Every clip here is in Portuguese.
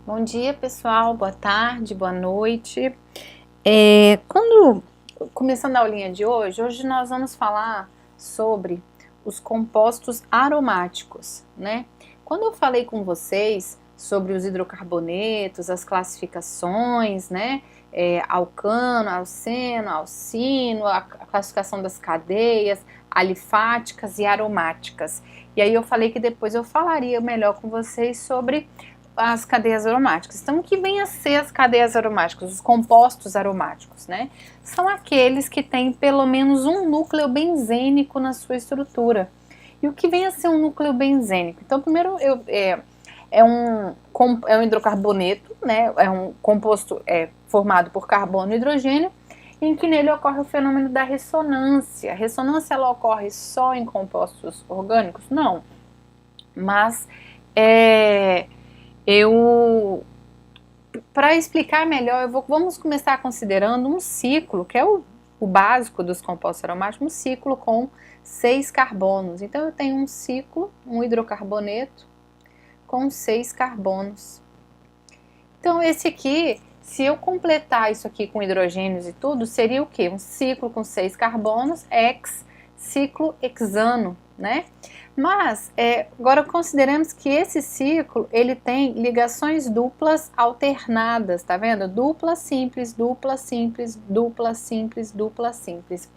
Bom dia, pessoal, boa tarde, boa noite. Começando a aulinha de hoje nós vamos falar sobre os compostos aromáticos, né? Quando eu falei com vocês sobre os hidrocarbonetos, as classificações, né? Alcano, alceno, alcino, a classificação das cadeias, alifáticas e aromáticas. E aí eu falei que depois eu falaria melhor com vocês sobre as cadeias aromáticas. Então, o que vem a ser as cadeias aromáticas, os compostos aromáticos, né? São aqueles que têm pelo menos um núcleo benzênico na sua estrutura. E o que vem a ser um núcleo benzênico? Então, primeiro, é um hidrocarboneto, né? É um composto formado por carbono e hidrogênio, em que nele ocorre o fenômeno da ressonância. A ressonância, ela ocorre só em compostos orgânicos? Não. Mas, para explicar melhor, vamos começar considerando um ciclo, que é o básico dos compostos aromáticos, um ciclo com 6 carbonos. Então, eu tenho um ciclo, um hidrocarboneto, com 6 carbonos. Então, esse aqui, se eu completar isso aqui com hidrogênios e tudo, seria o quê? Um ciclo com 6 carbonos, ciclo hexano, né? Mas, agora consideremos que esse ciclo, ele tem ligações duplas alternadas, tá vendo? Dupla simples, dupla simples, dupla simples, dupla simples.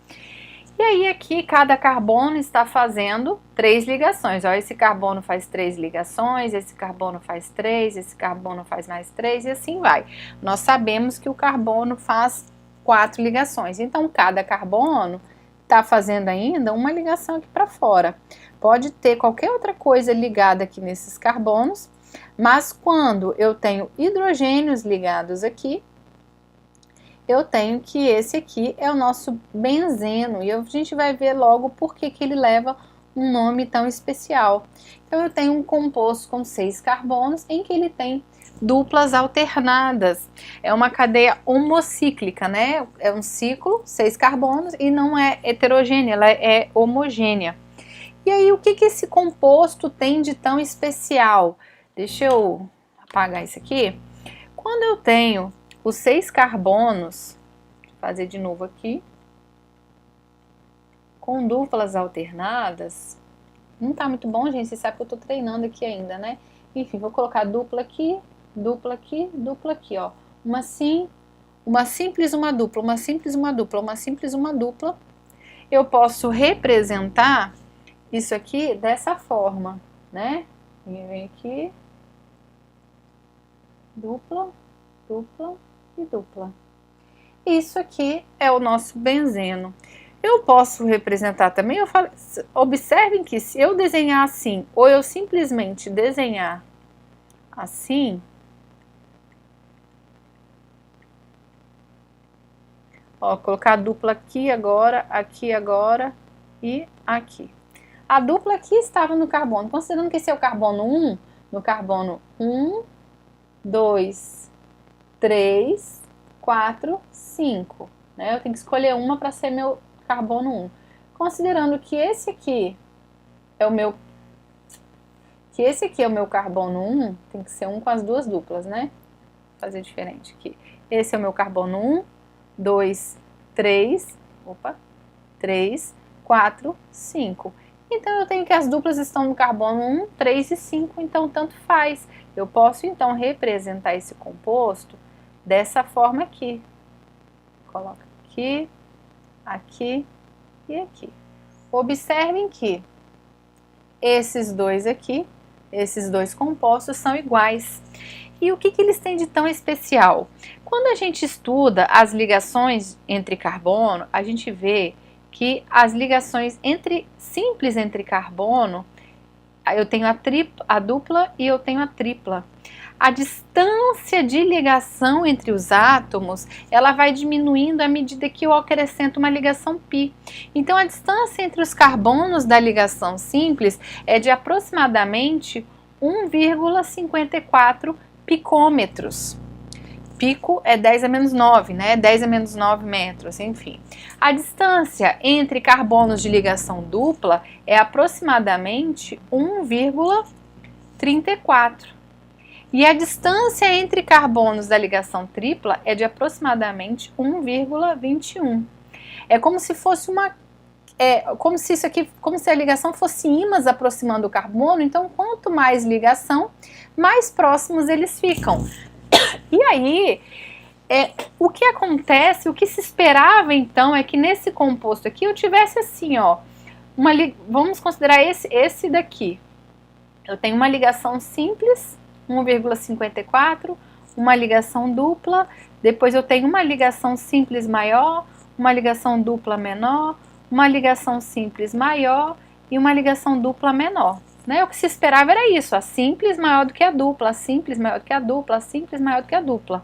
E aí aqui, cada carbono está fazendo 3 ligações. Ó, esse carbono faz 3 ligações, esse carbono faz 3, esse carbono faz mais 3 e assim vai. Nós sabemos que o carbono faz 4 ligações, então cada carbono está fazendo ainda uma ligação aqui para fora. Pode ter qualquer outra coisa ligada aqui nesses carbonos, mas quando eu tenho hidrogênios ligados aqui, eu tenho que esse aqui é o nosso benzeno, e a gente vai ver logo por que ele leva um nome tão especial. Então eu tenho um composto com 6 carbonos em que ele tem duplas alternadas. É uma cadeia homocíclica, né? É um ciclo, 6 carbonos, e não é heterogênea, ela é homogênea. E aí, o que esse composto tem de tão especial? Deixa eu apagar isso aqui. Quando eu tenho os 6 carbonos, vou fazer de novo aqui, com duplas alternadas, não tá muito bom, gente, você sabe que eu tô treinando aqui ainda, né? Enfim, vou colocar dupla aqui, dupla aqui, dupla aqui, ó. Uma simples, uma dupla, uma simples, uma dupla, uma simples, uma dupla. Eu posso representar isso aqui dessa forma, né? E vem aqui, dupla, dupla e dupla. Isso aqui é o nosso benzeno. Eu posso representar também, observem que se eu desenhar assim, ou eu simplesmente desenhar assim, ó, colocar a dupla aqui agora e aqui. A dupla aqui estava no carbono, considerando que esse é o carbono 1, no carbono 1, 2, 3, 4, 5. Né? Eu tenho que escolher uma para ser meu carbono 1. Considerando que esse aqui é o meu carbono 1, tem que ser um com as duas duplas, né? Vou fazer diferente aqui. Esse é o meu carbono 1, 2, 3, 4, 5. Então, eu tenho que as duplas estão no carbono 1, 3 e 5, então tanto faz. Eu posso, então, representar esse composto dessa forma aqui. Coloca aqui, aqui e aqui. Observem que esses dois aqui, esses dois compostos são iguais. E o que eles têm de tão especial? Quando a gente estuda as ligações entre carbono, a gente vê que as ligações simples entre carbono, eu tenho a dupla e eu tenho a tripla. A distância de ligação entre os átomos, ela vai diminuindo à medida que eu acrescento uma ligação π. Então, a distância entre os carbonos da ligação simples é de aproximadamente 1,54 picômetros. Pico é 10 a menos 9, né? 10 a menos 9 metros, enfim. A distância entre carbonos de ligação dupla é aproximadamente 1,34. E a distância entre carbonos da ligação tripla é de aproximadamente 1,21. É como se fosse como se a ligação fosse ímãs aproximando o carbono. Então, quanto mais ligação, mais próximos eles ficam. E aí, o que acontece, o que se esperava então é que nesse composto aqui eu tivesse assim, ó, vamos considerar esse daqui. Eu tenho uma ligação simples, 1,54, uma ligação dupla, depois eu tenho uma ligação simples maior, uma ligação dupla menor, uma ligação simples maior e uma ligação dupla menor. Né? O que se esperava era isso, a simples maior do que a dupla, a simples maior do que a dupla, a simples maior do que a dupla.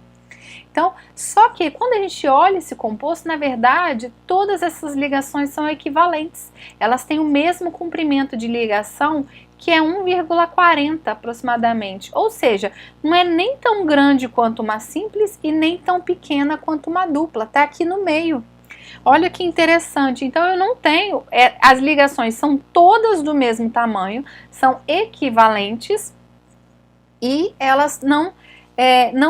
Então, só que quando a gente olha esse composto, na verdade, todas essas ligações são equivalentes. Elas têm o mesmo comprimento de ligação, que é 1,40 aproximadamente. Ou seja, não é nem tão grande quanto uma simples e nem tão pequena quanto uma dupla. Está aqui no meio. Olha que interessante. Então eu não tenho, as ligações são todas do mesmo tamanho, são equivalentes e elas não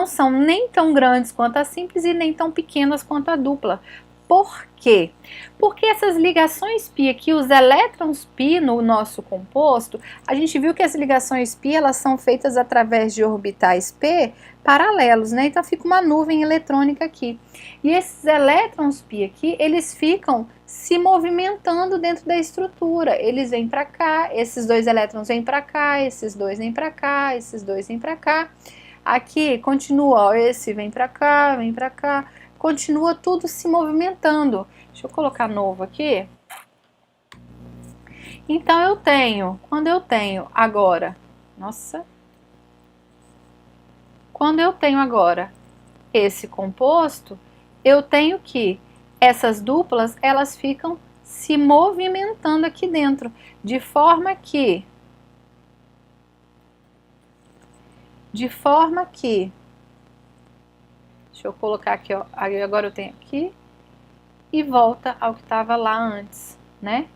são nem tão grandes quanto a simples e nem tão pequenas quanto a dupla. Por quê? Porque essas ligações π aqui, os elétrons π no nosso composto, a gente viu que as ligações π elas são feitas através de orbitais p paralelos, né? Então fica uma nuvem eletrônica aqui. E esses elétrons π aqui, eles ficam se movimentando dentro da estrutura. Eles vêm para cá, esses dois elétrons vêm para cá, esses dois vêm para cá, esses dois vêm para cá. Aqui continua, ó, esse vem para cá, continua tudo se movimentando. Deixa eu colocar novo aqui. Então eu tenho, quando eu tenho agora esse composto, eu tenho que essas duplas, elas ficam se movimentando aqui dentro, de forma que deixa eu colocar aqui, ó, agora eu tenho aqui e volta ao que estava lá antes, né?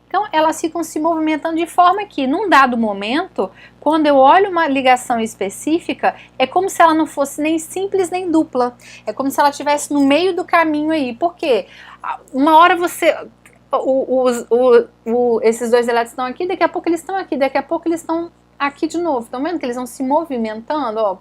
Então, elas ficam se movimentando de forma que, num dado momento, quando eu olho uma ligação específica, é como se ela não fosse nem simples nem dupla. É como se ela estivesse no meio do caminho aí. Por quê? Uma hora esses dois elétrons estão aqui, daqui a pouco eles estão aqui, daqui a pouco eles estão aqui de novo. Estão vendo que eles vão se movimentando? Ó,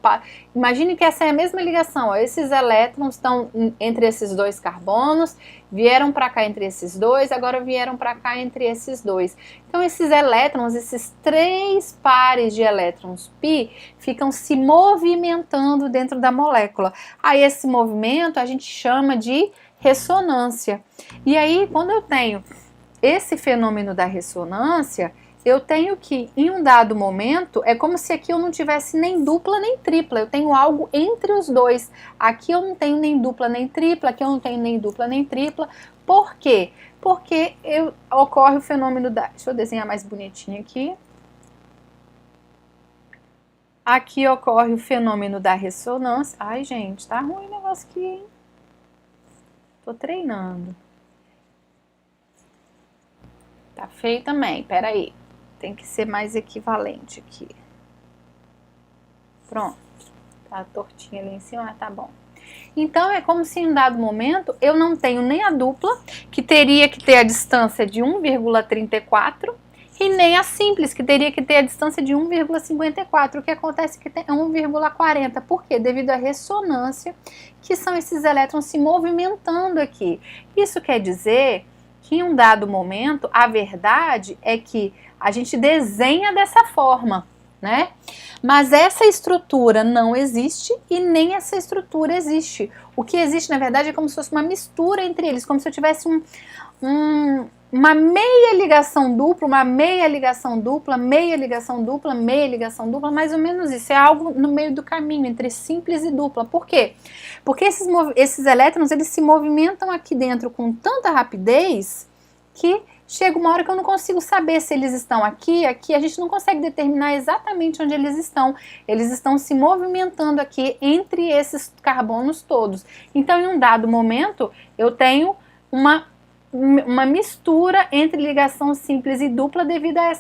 imagine que essa é a mesma ligação. Ó, esses elétrons estão entre esses dois carbonos, vieram para cá entre esses dois, agora vieram para cá entre esses dois. Então esses elétrons, esses três pares de elétrons π, ficam se movimentando dentro da molécula. Aí esse movimento a gente chama de ressonância. E aí quando eu tenho esse fenômeno da ressonância, eu tenho que, em um dado momento, é como se aqui eu não tivesse nem dupla nem tripla, eu tenho algo entre os dois. Aqui eu não tenho nem dupla nem tripla, aqui eu não tenho nem dupla nem tripla. Por quê? Porque ocorre o fenômeno da... Deixa eu desenhar mais bonitinho aqui. Aqui ocorre o fenômeno da ressonância. Ai, gente, tá ruim o negócio aqui, hein? Tô treinando. Tá feio também, peraí. Tem que ser mais equivalente aqui. Pronto. Tá tortinha ali em cima, mas tá bom. Então, é como se em um dado momento eu não tenho nem a dupla, que teria que ter a distância de 1,34, e nem a simples, que teria que ter a distância de 1,54. O que acontece é que tem 1,40. Por quê? Devido à ressonância, que são esses elétrons se movimentando aqui. Isso quer dizer que em um dado momento, a verdade é que a gente desenha dessa forma, né? Mas essa estrutura não existe e nem essa estrutura existe. O que existe, na verdade, é como se fosse uma mistura entre eles, como se eu tivesse uma meia ligação dupla, uma meia ligação dupla, meia ligação dupla, meia ligação dupla, mais ou menos isso. É algo no meio do caminho, entre simples e dupla. Por quê? Porque esses elétrons, eles se movimentam aqui dentro com tanta rapidez que chega uma hora que eu não consigo saber se eles estão aqui, a gente não consegue determinar exatamente onde eles estão. Eles estão se movimentando aqui entre esses carbonos todos. Então, em um dado momento, eu tenho uma mistura entre ligação simples e dupla devido a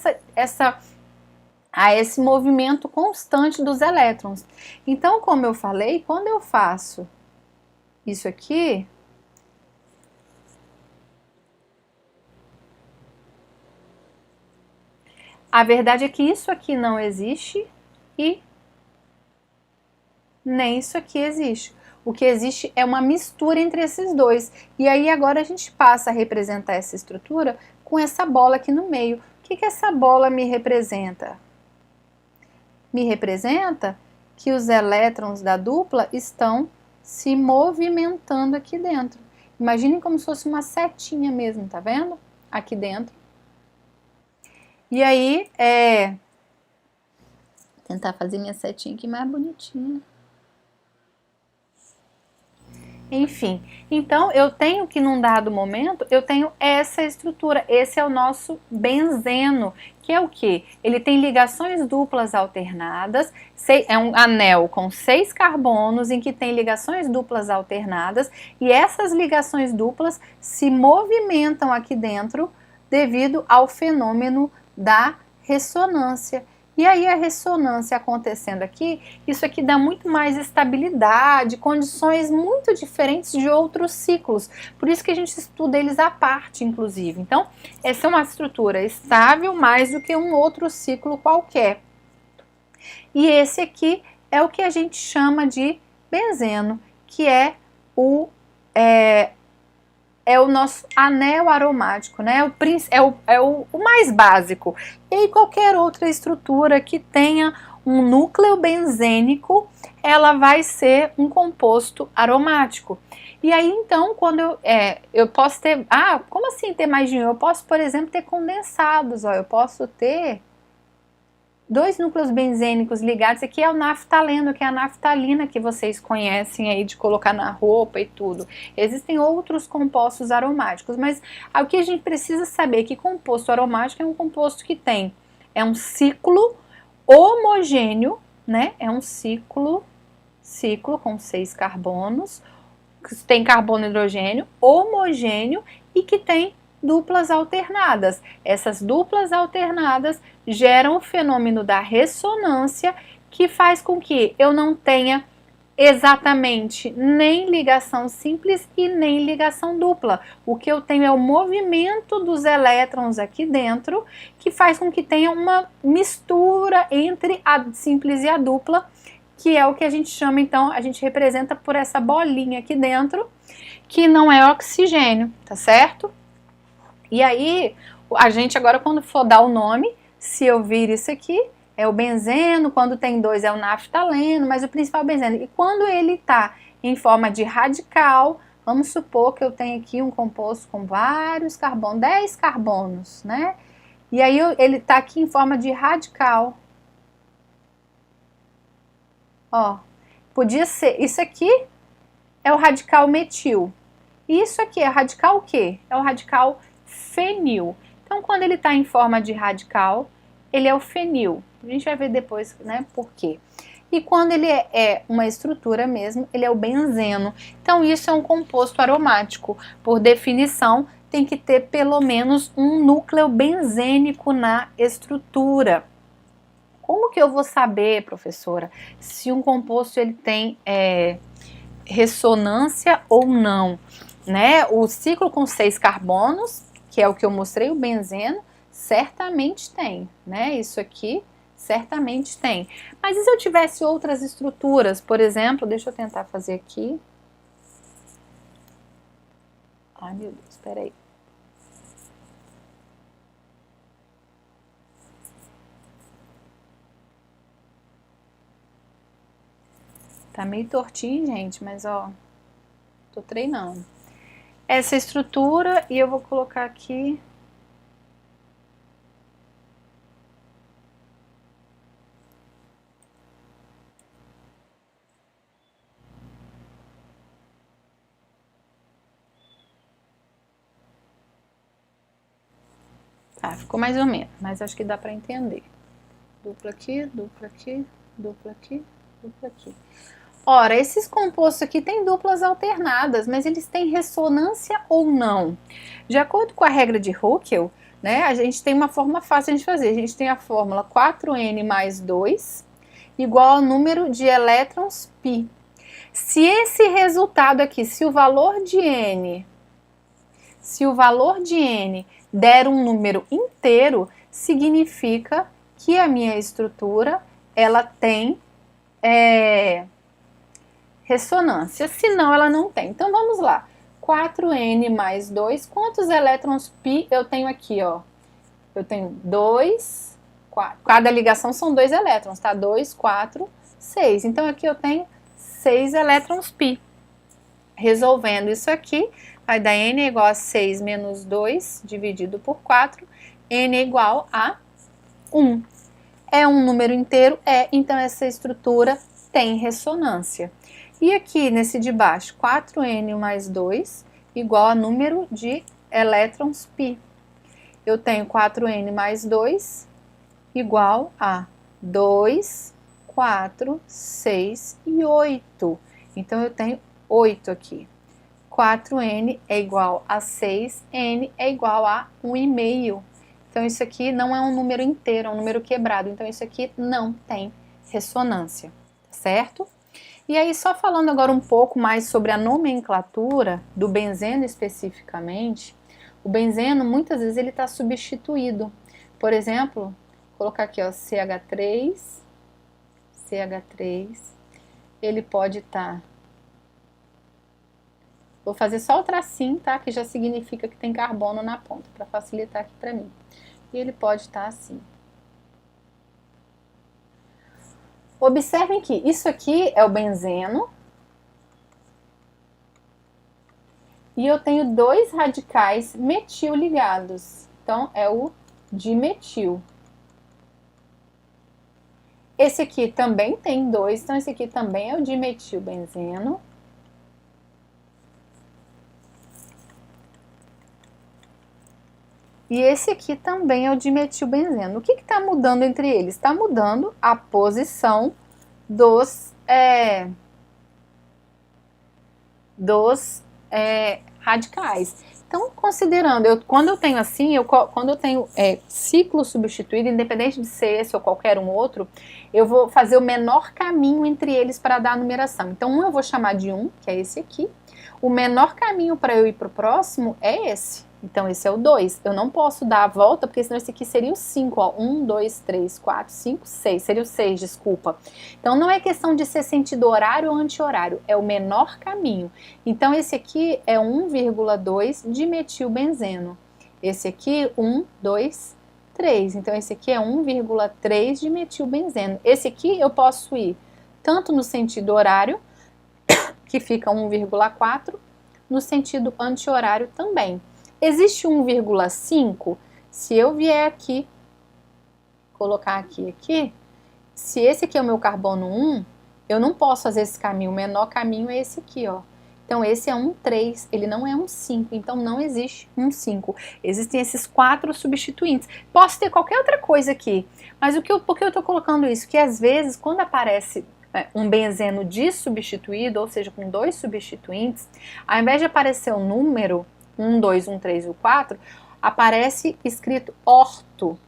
a esse movimento constante dos elétrons. Então, como eu falei, quando eu faço isso aqui, a verdade é que isso aqui não existe e nem isso aqui existe. O que existe é uma mistura entre esses dois. E aí agora a gente passa a representar essa estrutura com essa bola aqui no meio. O que que essa bola me representa? Me representa que os elétrons da dupla estão se movimentando aqui dentro. Imaginem como se fosse uma setinha mesmo, tá vendo? Aqui dentro. E aí, tentar fazer minha setinha aqui mais bonitinha. Enfim, então eu tenho que num dado momento, eu tenho essa estrutura, esse é o nosso benzeno, que é o que? Ele tem ligações duplas alternadas, é um anel com 6 carbonos em que tem ligações duplas alternadas e essas ligações duplas se movimentam aqui dentro devido ao fenômeno da ressonância. E aí a ressonância acontecendo aqui, isso aqui dá muito mais estabilidade, condições muito diferentes de outros ciclos. Por isso que a gente estuda eles à parte, inclusive. Então, essa é uma estrutura estável mais do que um outro ciclo qualquer. E esse aqui é o que a gente chama de benzeno, que é o nosso anel aromático, né? O mais básico. E aí qualquer outra estrutura que tenha um núcleo benzênico, ela vai ser um composto aromático. E aí então, quando eu posso ter... Ah, como assim ter mais de um? Eu posso, por exemplo, ter condensados, ó, eu posso ter 2 núcleos benzênicos ligados, aqui é o naftaleno, que é a naftalina que vocês conhecem aí de colocar na roupa e tudo. Existem outros compostos aromáticos, mas o que a gente precisa saber é que composto aromático é um composto que tem, um ciclo homogêneo, né? É um ciclo com 6 carbonos, que tem carbono e hidrogênio, homogêneo e que tem duplas alternadas. Essas duplas alternadas geram o fenômeno da ressonância, que faz com que eu não tenha exatamente nem ligação simples e nem ligação dupla. O que eu tenho é o movimento dos elétrons aqui dentro, que faz com que tenha uma mistura entre a simples e a dupla, que é o que a gente chama, então, a gente representa por essa bolinha aqui dentro, que não é oxigênio, tá certo? E aí, a gente agora quando for dar o nome, se eu vir isso aqui, é o benzeno, quando tem 2 é o naftaleno, mas o principal é o benzeno. E quando ele está em forma de radical, vamos supor que eu tenho aqui um composto com vários carbonos, 10 carbonos, né? E aí ele está aqui em forma de radical. Ó, podia ser, isso aqui é o radical metil. E isso aqui é o radical o quê? É o radical fenil. Então, quando ele está em forma de radical, ele é o fenil. A gente vai ver depois, né, por quê. E quando ele é uma estrutura mesmo, ele é o benzeno. Então, isso é um composto aromático. Por definição, tem que ter pelo menos um núcleo benzênico na estrutura. Como que eu vou saber, professora, se um composto ele tem ressonância ou não? Né? O ciclo com 6 carbonos, que é o que eu mostrei, o benzeno, certamente tem, né? Isso aqui certamente tem. Mas e se eu tivesse outras estruturas? Por exemplo, deixa eu tentar fazer aqui. Ai, meu Deus, espera aí. Tá meio tortinho, gente, mas ó, tô treinando. Essa estrutura e eu vou colocar aqui. Tá, ficou mais ou menos, mas acho que dá para entender. Dupla aqui, dupla aqui, dupla aqui, dupla aqui. Ora, esses compostos aqui têm duplas alternadas, mas eles têm ressonância ou não? De acordo com a regra de Huckel, né? A gente tem uma forma fácil de fazer. A gente tem a fórmula 4n mais 2 igual ao número de elétrons π. Se esse resultado aqui, se o valor de n der um número inteiro, significa que a minha estrutura ela tem ressonância, senão ela não tem. Então vamos lá, 4n mais 2, quantos elétrons π eu tenho aqui, ó? Eu tenho 2, 4, cada ligação são 2 elétrons, tá? 2, 4, 6, então aqui eu tenho 6 elétrons π. Resolvendo isso aqui, vai dar n igual a 6 menos 2 dividido por 4, n é igual a 1. É um número inteiro? É, então essa estrutura tem ressonância. E aqui nesse de baixo, 4n mais 2 igual a número de elétrons π. Eu tenho 4n mais 2 igual a 2, 4, 6 e 8. Então eu tenho 8 aqui. 4n é igual a 6, n é igual a 1,5. Então isso aqui não é um número inteiro, é um número quebrado. Então isso aqui não tem ressonância, certo? E aí só falando agora um pouco mais sobre a nomenclatura do benzeno especificamente, o benzeno muitas vezes ele está substituído. Por exemplo, vou colocar aqui ó, CH3, ele pode estar... Vou fazer só o tracinho, tá? Que já significa que tem carbono na ponta, para facilitar aqui para mim. E ele pode estar assim. Observem que isso aqui é o benzeno. E eu tenho 2 radicais metil ligados. Então, é o dimetil. Esse aqui também tem 2, então esse aqui também é o dimetilbenzeno. E esse aqui também é o dimetilbenzeno. O que está mudando entre eles? Está mudando a posição dos radicais. Então, considerando, quando eu tenho assim, quando eu tenho ciclo substituído, independente de ser esse ou qualquer um outro, eu vou fazer o menor caminho entre eles para dar a numeração. Então, um eu vou chamar de 1, que é esse aqui. O menor caminho para eu ir para o próximo é esse. Então, esse é o 2. Eu não posso dar a volta, porque senão esse aqui seria o 5. Ó. 1, 2, 3, 4, 5, 6. Seria o 6, desculpa. Então, não é questão de ser sentido horário ou anti-horário. É o menor caminho. Então, esse aqui é 1,2 dimetilbenzeno. Esse aqui, 1, 2, 3. Então, esse aqui é 1,3 dimetilbenzeno. Esse aqui eu posso ir tanto no sentido horário, que fica 1,4, no sentido anti-horário também. Existe 1,5, se eu vier aqui, colocar aqui, se esse aqui é o meu carbono 1, eu não posso fazer esse caminho, o menor caminho é esse aqui, ó. Então esse é um 3, ele não é um 5, então não existe um 5. Existem esses 4 substituintes. Posso ter qualquer outra coisa aqui, mas por que eu estou colocando isso? Que às vezes, quando aparece um benzeno dissubstituído, ou seja, com 2 substituintes, ao invés de aparecer o número 1, 2, 1, 3 e o 4, aparece escrito orto,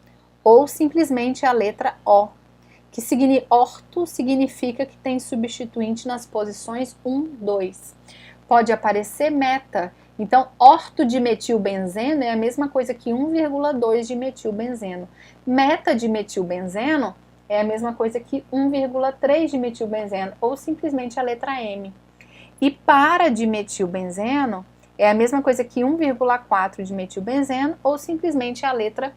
ou simplesmente a letra O, que orto significa que tem substituinte nas posições 1, 2. Pode aparecer meta, então ortodimetilbenzeno é a mesma coisa que 1,2 dimetilbenzeno. Metadimetilbenzeno é a mesma coisa que 1,3 dimetilbenzeno, ou simplesmente a letra M. E paradimetilbenzeno é a mesma coisa que 1,4 dimetilbenzeno ou simplesmente a letra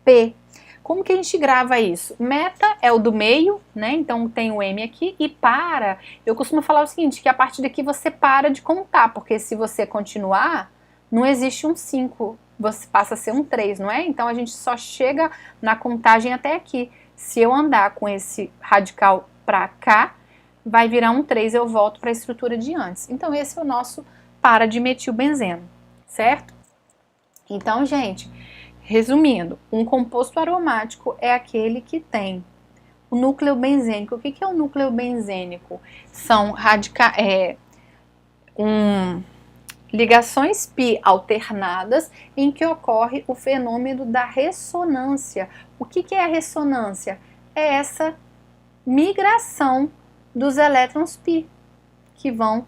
P. Como que a gente grava isso? Meta é o do meio, né? Então tem o M aqui. E para, eu costumo falar o seguinte, que a partir daqui você para de contar, porque se você continuar, não existe um 5, você passa a ser um 3, não é? Então a gente só chega na contagem até aqui. Se eu andar com esse radical para cá, vai virar um 3, eu volto para a estrutura de antes. Então esse é o nosso paradimetilbenzeno, certo? Então, gente, resumindo, um composto aromático é aquele que tem o núcleo benzênico. O que é o núcleo benzênico? São ligações π alternadas em que ocorre o fenômeno da ressonância. O que é a ressonância? É essa migração dos elétrons π, que vão,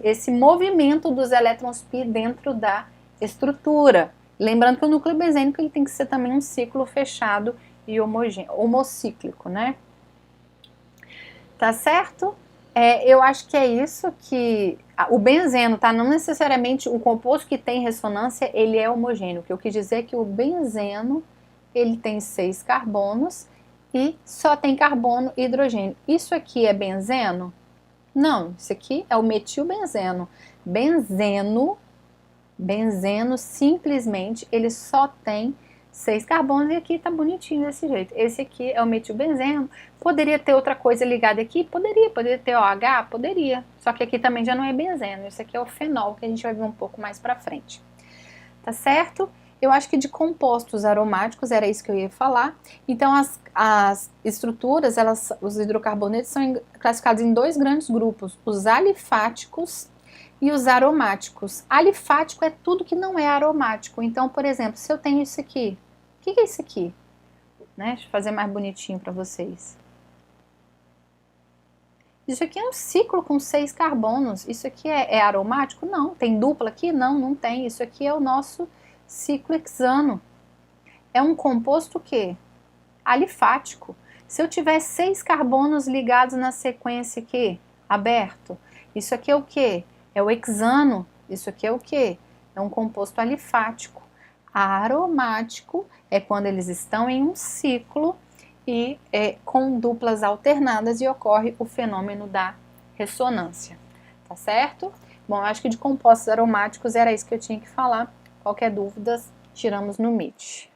esse movimento dos elétrons π dentro da estrutura. Lembrando que o núcleo benzênico ele tem que ser também um ciclo fechado e homocíclico, né? Tá certo? Eu acho que é isso que... O benzeno, tá? Não necessariamente o composto que tem ressonância, ele é homogêneo. O que eu quis dizer é que o benzeno, ele tem 6 carbonos e só tem carbono e hidrogênio. Isso aqui é benzeno? Não, isso aqui é o metilbenzeno. Benzeno simplesmente, ele só tem 6 carbonos e aqui tá bonitinho desse jeito. Esse aqui é o metilbenzeno. Poderia ter outra coisa ligada aqui? Poderia ter OH? Poderia. Só que aqui também já não é benzeno. Isso aqui é o fenol, que a gente vai ver um pouco mais pra frente. Tá certo? Eu acho que de compostos aromáticos era isso que eu ia falar. Então, as estruturas, os hidrocarbonetos são classificados em 2 grandes grupos, os alifáticos e os aromáticos. Alifático é tudo que não é aromático. Então, por exemplo, se eu tenho isso aqui, o que é isso aqui? Né? Deixa eu fazer mais bonitinho para vocês. Isso aqui é um ciclo com 6 carbonos. Isso aqui é aromático? Não. Tem dupla aqui? Não, não tem. Isso aqui é o nosso ciclo hexano. É um composto o quê? Alifático. Se eu tiver 6 carbonos ligados na sequência aqui, aberto, isso aqui é o quê? É o hexano. Isso aqui é o quê? É um composto alifático. Aromático é quando eles estão em um ciclo e com duplas alternadas e ocorre o fenômeno da ressonância. Tá certo? Bom, eu acho que de compostos aromáticos era isso que eu tinha que falar. Qualquer dúvida, tiramos no Meet.